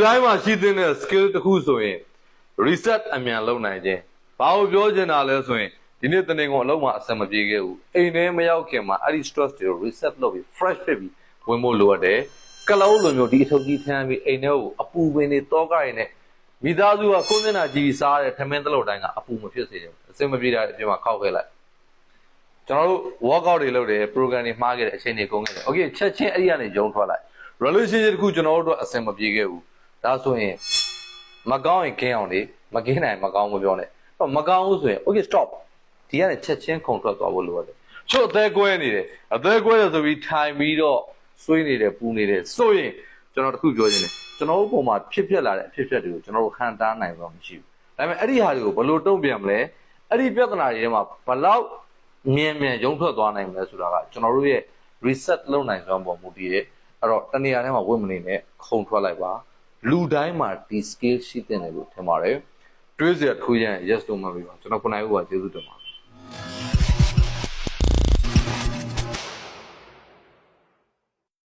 တိုင်းမှာရှိတဲ့ skill တစ်ခုဆိုရင် reset အမြန်လုပ်နိုင်ခြင်းဘာလို့ပြောချင်တာလဲဆိုရင်ဒီနေ့တနေ့ကအလုံးမှာအဆင်မပြေခဲ့ဘူးအိမ်ထဲမရောက်ခင်မှာအဲ့ဒီ stress တွေကို reset လုပ်ပြီး fresh ဖြစ်ပြီးဝင်ဖို့လိုအပ်တယ်ကလုံးလိုမျိုးဒီအထုပ်ကြီးထမ်းပြီးအိမ်ထဲကိုအပူပင်တွေတောကရည်နဲ့မိသားစုကကိုယ်မျက်နှာကြည့်စားတဲ့ထမင်းတလို့တိုင်းကအပူမဖြစ်စေချင်ဘူးအဆင်မပြေတာအပြင်မှာခောက်ခဲ့လိုက်ကျွန်တော်တို့ workout တွေလုပ်တယ် program တွေမှားခဲ့တယ်အချိန်တွေကုန်ခဲ့တယ် okay ချက်ချင်းအဲ့ဒီကနေယုံထွက်လိုက် relationship တခုကျွန်တော်တို့အဆင်မပြေခဲ့ဘူးဒါဆိုရင်မကောင်းရင်ခင်းအောင်လေမကင်းနိုင်မကောင်းမပြောနဲ့မကောင်းဘူးဆိုရင် okay stop ဒီကနေချက်ချင်းခုန်ထွက်သွားဖို့လိုရတယ်ချို့အသေးကွဲနေတယ်အသေးကွဲရဆိုပြီးထိုင်ပြီးတော့ဆွေးနေတယ်ပူနေတယ်ဆိုရင်ကျွန်တော်တခုပြောချင်တယ်ကျွန်တော်တို့ပုံမှာဖြစ်လာတဲ့အဖြစ်တွေကိုကျွန်တော်တို့ခံတားနိုင်တော့မရှိဘူးဒါပေမဲ့အဲ့ဒီဟာတွေကိုဘယ်လိုတုံ့ပြန်မလဲအဲ့ဒီပြဿနာတွေထဲမှာဘယ်လောက်မြန်ရုံထွက်သွားနိုင်မလဲဆိုတာကကျွန်တော်တို့ရဲ့ reset လုပ်နိုင်စွမ်းပေါ်မူတည်တယ်အဲ့တော့တနေရာထဲမှာဝတ်မနေနဲ့ခုန်ထွက်လိုက်ပါလူတိုင်းမှာဒီ skill ရှိတဲ့တယ်လို့ထင်ပါတယ်တွေးစရာတစ်ခုရင် yes လို့မှပြောပါကျွန်တော်ခုနိုင်ဦးပါကျေးဇူးတင်ပါတယ်